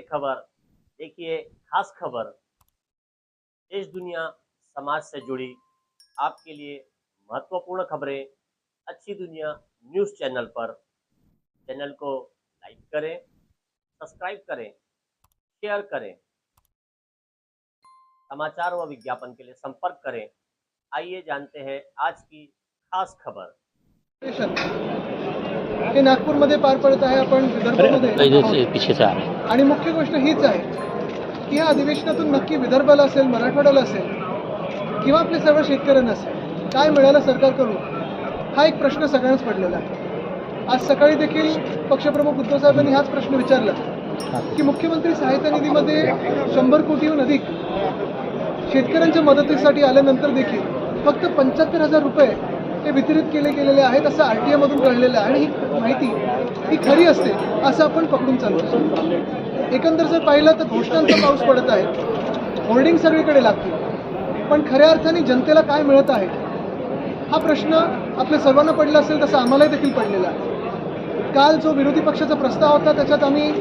खबर देखिए, खास खबर देश दुनिया समाज से जुड़ी आपके लिए महत्वपूर्ण खबरें अच्छी दुनिया न्यूज़ चैनल पर। चैनल को लाइक करें, सब्सक्राइब करें, शेयर करें। समाचार व विज्ञापन के लिए संपर्क करें। आइए जानते हैं आज की खास खबर। हे नागपूरमध्ये पार पडत आहे। आपण विदर्भामध्ये आहोत। पीछे से आ रहे हैं। आणि मुख्य गोष्ट हीच आहे की या अधिवेशनातून नक्की विदर्भाला असेल, मराठवाड्याला असेल किंवा आपल्या सर्व शेतकऱ्यांना असेल काय मिळालं सरकारकडून, हा एक प्रश्न सगळ्यांनाच पडलेला आहे। आज सकाळी देखील पक्षप्रमुख उद्धव साहेबांनी हाच प्रश्न विचारला की मुख्यमंत्री सहायता निधीमध्ये 100 कोटीहून अधिक शेतकऱ्यांच्या मदतीसाठी आल्यानंतर देखील फक्त 75,000 रुपये हे वितरित गेलेले आहेत, असं RTI मधून कळलेलं आहे। आणि ही माहिती ही खरी असते असं आपण पकडून चालू। एकंदर जर पाहिलं तर घोषणांचा पाऊस पडत आहे, होर्डिंग सगळीकडे लागतील, पण खऱ्या अर्थाने जनतेला काय मिळत आहे हा प्रश्न आपल्या सर्वांना पडला असेल, तसं आम्हालाही देखील पडलेला आहे। काल जो विरोधी पक्षाचा प्रस्ताव होता त्याच्यात आम्ही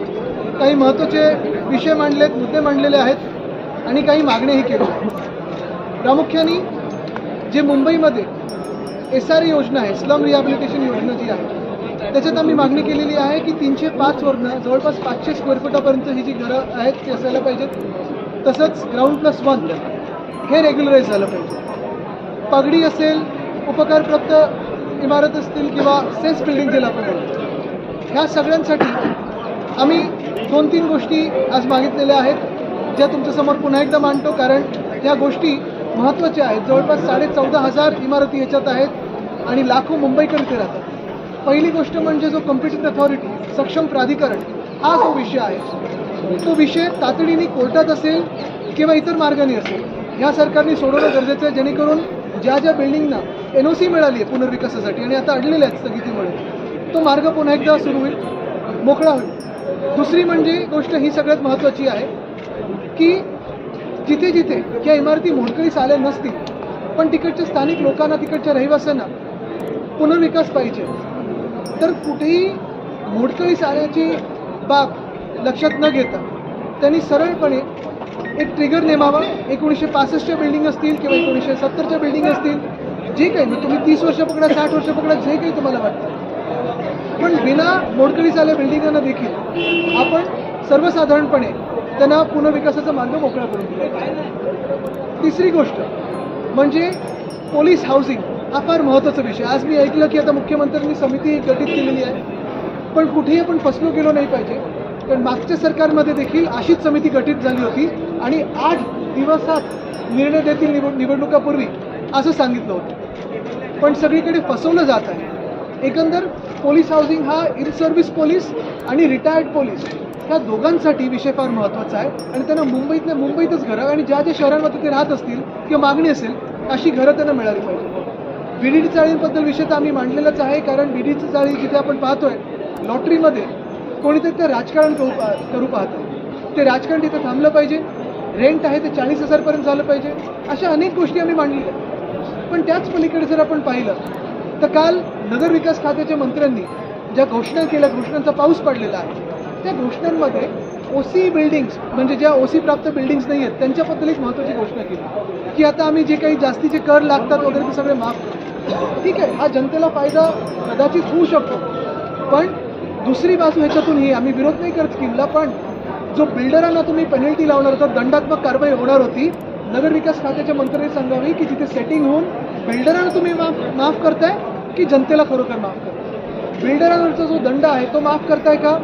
काही महत्त्वाचे विषय मांडलेत, मुद्दे मांडलेले आहेत आणि काही मागण्याही केल्या आहेत। प्रामुख्याने जे मुंबईमध्ये SRE योजना आहे, स्लम रिहॅबिलिटेशन योजना जी आहे, त्याच्यात आम्ही मागणी केलेली आहे की 305 वरनं जवळपास 500 स्क्वेअर फुटापर्यंत ही जी घरं आहेत ती असायला पाहिजेत। तसंच ग्राउंड+1 हे रेग्युलराईज झालं पाहिजे। पगडी असेल, उपकारप्राप्त इमारत असतील किंवा सेस बिल्डिंग ज्याला आपण म्हणतो, ह्या सगळ्यांसाठी आम्ही 2-3 गोष्टी आज मागितलेल्या आहेत, ज्या तुमच्यासमोर पुन्हा एकदा मांडतो, कारण ह्या गोष्टी महत्त्वाच्या आहेत। जवळपास 14,500 इमारती याच्यात आहेत आणि लाखो मुंबईकर इथे राहतात। पहिली गोष्ट म्हणजे जो कॉम्पिटंट अथॉरिटी, सक्षम प्राधिकरण, हा जो विषय आहे तो विषय तातडीने कोर्टात असेल किंवा इतर मार्गाने असेल ह्या सरकारने सोडवणं गरजेचं आहे, जेणेकरून ज्या ज्या बिल्डिंगना NOC मिळाली आहे पुनर्विकासासाठी आणि आता अडलेले आहेत स्थगितीमुळे, तो मार्ग पुन्हा एकदा सुरू होईल, मोकळा होईल। दुसरी म्हणजे गोष्ट ही सगळ्यात महत्त्वाची आहे की जिथे जिथे या इमारती मोडकळीस आल्या नसतील पण तिकडच्या स्थानिक लोकांना, तिकडच्या रहिवाशांना पुनर्विकास पाहिजे, तर कुठेही मोडकळीस आल्याची बाब लक्षात न घेता त्यांनी सरळपणे एक ट्रिगर नेमावा। 1965च्या बिल्डिंग असतील किंवा 1970च्या बिल्डिंग असतील, जे काही, मग तुम्ही 30 वर्ष पकडा, 60 वर्ष पकडा, जे काही तुम्हाला वाटतं, पण बिना मोडकळीस आल्या बिल्डिंगांना देखील आपण सर्वसाधारणपणे त्यांना पुनर्विकासाचा मार्ग मोकळा करून दिला। तिसरी गोष्ट म्हणजे पोलीस हाऊसिंग, हा फार महत्त्वाचा विषय। आज मी ऐकलं की आता मुख्यमंत्र्यांनी समिती गठीत केलेली आहे, पण कुठेही आपण फसलो गेलो नाही पाहिजे, कारण मागच्या सरकारमध्ये देखील अशीच समिती गठीत झाली होती आणि 8 दिवसात निर्णय देतील निवडणुकापूर्वी असं सांगितलं होतं, पण सगळीकडे फसवलं जात आहे। एकंदर पोलीस हाऊसिंग हा इन सर्व्हिस पोलीस आणि रिटायर्ड पोलीस ह्या दोघांसाठी विषय फार महत्त्वाचा आहे आणि त्यांना मुंबईतल्या मुंबईतच घरं आणि ज्या ज्या शहरांमध्ये ते राहत असतील किंवा मागणी असेल अशी घरं त्यांना मिळाली पाहिजे। BDD चाळींबद्दल विषय तर आम्ही मांडलेलाच आहे, कारण BDD चाळी जिथे आपण पाहतोय लॉटरीमध्ये कोणीतरी ते राजकारण करू पाहतं, ते राजकारण तिथं थांबलं पाहिजे। रेंट आहे ते 40,000 पर्यंत झालं पाहिजे। अशा अनेक गोष्टी आम्ही मांडलेल्या, पण त्याच पलीकडे जर आपण पाहिलं तर काल नगरविकास खात्याच्या मंत्र्यांनी ज्या घोषणा केल्या, घोषणांचा पाऊस पडलेला आहे, त्या घोषणांमध्ये OC बिल्डिंग्स म्हणजे ज्या OC प्राप्त बिल्डिंग्स नाही आहेत त्यांच्याबद्दल एक महत्त्वाची घोषणा केली की आता आम्ही जे काही जास्तीचे कर लागतात वगैरे ते सगळे माफ करू। ठीक आहे, हा जनतेला फायदा कदाचित होऊ शकतो, पण दुसरी बाजू ह्याच्यातून ही, आम्ही विरोध नाही करत स्कीमला, पण जो बिल्डरांना तुम्ही पेनल्टी लावणार होता, दंडात्मक कारवाई होणार होती, नगरविकास खात्याच्या मंत्र्यांनी सांगावी की तिथे सेटिंग होऊन बिल्डरांना तुम्ही माफ करताय की जनतेला खरोखर माफ करताय। बिल्डरांवरचा जो दंड आहे तो माफ करताय का,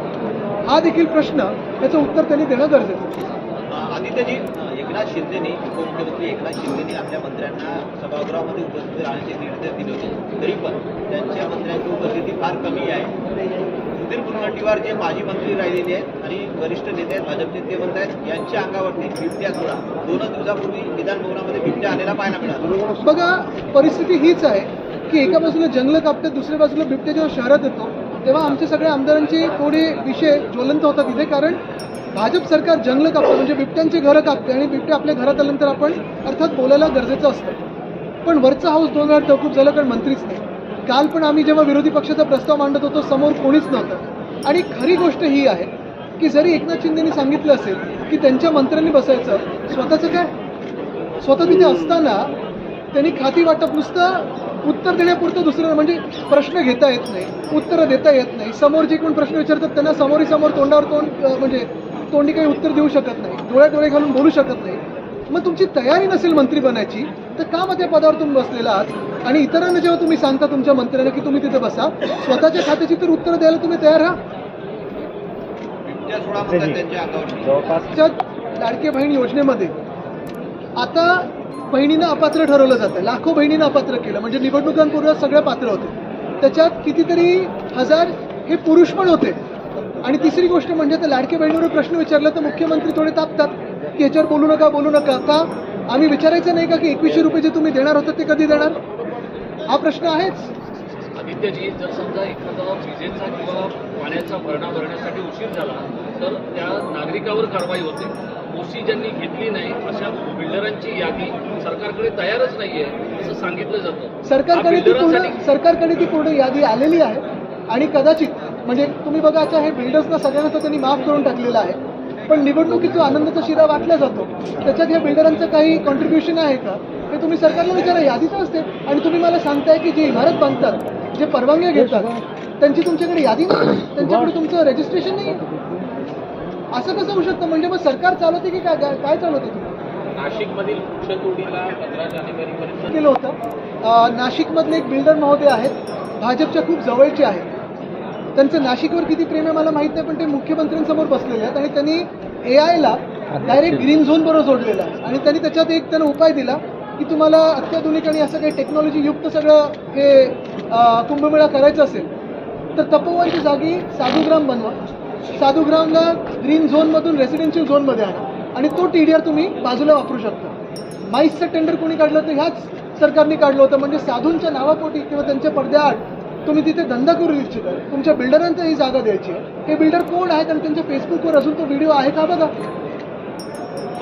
हा देखील प्रश्न, त्याचं उत्तर त्यांनी देणं गरजेचं आहे। आदित्यजी, एकनाथ शिंदेनी, उपमुख्यमंत्री एकनाथ शिंदेनी आपल्या मंत्र्यांना सभागृहामध्ये उपस्थित राहण्याचे निर्देश दिले होते, तरी पण त्यांच्या मंत्र्यांची उपस्थिती फार कमी आहे। सुधीर मुनगंटीवार जे माजी मंत्री राहिलेले आहेत आणि वरिष्ठ नेते आहेत भाजपचे, ते म्हणतात यांच्या अंगावरती बिबट्या सोडा। 2 दिवसापूर्वी विधान भवनामध्ये बिबट्या आलेला पाहायला मिळाला। बघा, परिस्थिती हीच आहे की एका बाजूला जंगलं कापतात, दुसऱ्या बाजूला बिबट्या जेव्हा शहरात येतो तेव्हा आमच्या सगळ्या आमदारांचे थोडे विषय ज्वलंत होतात इथे, कारण भाजप सरकार जंगलं कापतं म्हणजे बिबट्यांची घरं कापते आणि बिबट्या आपल्या घरात आल्यानंतर आपण अर्थात बोलायला गरजेचं असतं, पण वरचा हाऊस 2 वेळा तहकूब झालं, कारण मंत्रीच नाही। काल पण आम्ही जेव्हा विरोधी पक्षाचा प्रस्ताव मांडत होतो समोर कोणीच नव्हतं। आणि खरी गोष्ट ही आहे की जरी एकनाथ शिंदेनी सांगितलं असेल की त्यांच्या मंत्र्यांनी बसायचं, स्वतःचं काय? स्वतः तिथे असताना त्यांनी खाती वाटप नुसतं उत्तर देण्यापुरतं, दुसरं म्हणजे प्रश्न घेता येत नाही, उत्तरं देता येत नाही, समोर जे कोण प्रश्न विचारतात त्यांना समोर तोंडावर तोंड म्हणजे तोंडी काही उत्तर देऊ शकत नाही, डोळ्यात डोळे घालून बोलू शकत नाही. मग तुमची तयारी नसेल मंत्री बनायची तर का मग त्या पदावर तुम्ही बसलेला आहात? आणि इतरांना जेव्हा तुम्ही सांगता तुमच्या मंत्र्यांना की तुम्ही तिथे बसा, स्वतःच्या खात्याची तर उत्तरं द्यायला तुम्ही तयार राहा. बिबट्या सोडा म्हणतात त्यांच्या अंगावर. जवळपास लाडकी बहीण योजनेमध्ये आता बहिणींना अपात्र ठरवलं जातं. लाखो बहिणींना अपात्र केलं, म्हणजे निवडणुकांपूर्वी सगळ्या पात्र होते, त्याच्यात कितीतरी हजार हे पुरुष पण होते. आणि तिसरी गोष्ट म्हणजे त्या लाडकी बहिणीवर प्रश्न विचारला तर मुख्यमंत्री थोडे तापतात की याच्यावर बोलू नका. का आम्ही विचारायचं नाही का की 2100 रुपये जे तुम्ही देणार होता ते कधी देणार? हा प्रश्न आहेच. आदित्यजी, जर समजा एखादा विजेचा किंवा पाण्याचा भरणा भरण्यासाठी उशीर झाला तर त्या नागरिकावर कारवाई होते. ओसी ज्यांनी घेतली नाही अशा बिल्डरांची यादी सरकारकडे तयारच नाहीये असं सांगितलं जातं. सरकारकडे ती पूर्ण यादी आलेली आहे आणि कदाचित म्हणजे तुम्ही बघा, आता हे बिल्डर्सना सगळ्यांना त्यांनी माफ करून टाकलेलं आहे, पण निवडणुकीत जो आनंदाचा शिरा वाटला जातो त्याच्यात ह्या बिल्डरांचं काही कॉन्ट्रीब्युशन आहे का हे तुम्ही सरकारला विचारा. यादी तर असते. आणि तुम्ही मला सांगताय की जे इमारत बांधतात, जे परवानग्या घेतात, त्यांची तुमच्याकडे यादी नाही, त्यांच्याकडे तुमचं रजिस्ट्रेशन नाही. असं कसं होऊ शकतं? म्हणजे मग सरकार चालवते की काय चालवते तुम्ही? नाशिकमधील वृक्षतोडीला 15 जानेवारीपर्यंत केलं होतं. नाशिकमधले एक बिल्डर महोदय आहेत, भाजपच्या खूप जवळचे आहेत. त्यांचं नाशिकवर किती प्रेम आहे मला माहीत नाही, पण ते मुख्यमंत्र्यांसमोर बसलेले आहेत आणि त्यांनी AI ला डायरेक्ट ग्रीन झोन बरोबर जोडलेला आहे. आणि त्यांनी त्याच्यात एक त्यांना उपाय दिला की तुम्हाला अत्याधुनिक आणि असं काही टेक्नॉलॉजी युक्त सगळं हे कुंभमेळा करायचं असेल तर तपोवनच्या जागी साधुग्राम बनवा, साधुग्रामला ग्रीन झोनमधून रेसिडेन्शियल झोनमध्ये आणा आणि तो TDR तुम्ही बाजूला वापरू शकता. माईसचं टेंडर कोणी काढलं तर ह्याच सरकारने काढलं होतं. म्हणजे साधूंच्या नावापोटी किंवा त्यांच्या पडद्याआड तुम्ही तिथे धंदा करू इच्छिता, तुमच्या बिल्डरांना ही जागा द्यायची आहे. हे बिल्डर कोण आहेत आणि त्यांच्या फेसबुकवर अजून तो व्हिडिओ आहे का बघा.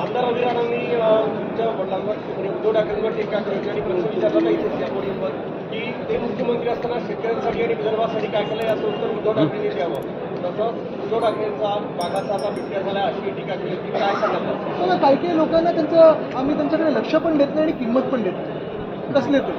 आमदार रवी राणांनी तुमच्या वडिलांवर म्हणजे उद्धव ठाकरेंवर टीका करायची आणि प्रश्न विचारला नाही त्या पोडियमवर की ते मुख्यमंत्री असताना शेतकऱ्यांसाठी आणि विदर्भासाठी काय केलं याचं उत्तर उद्धव ठाकरेंनी द्यावं. तसं उद्धव ठाकरेंचा बागाचा आता बिबट्या झाला अशी टीका केली की काय सांगतात? काही लोकांना आम्ही त्यांच्याकडे लक्ष पण देत नाही आणि किंमत पण देत नाही. कसले ते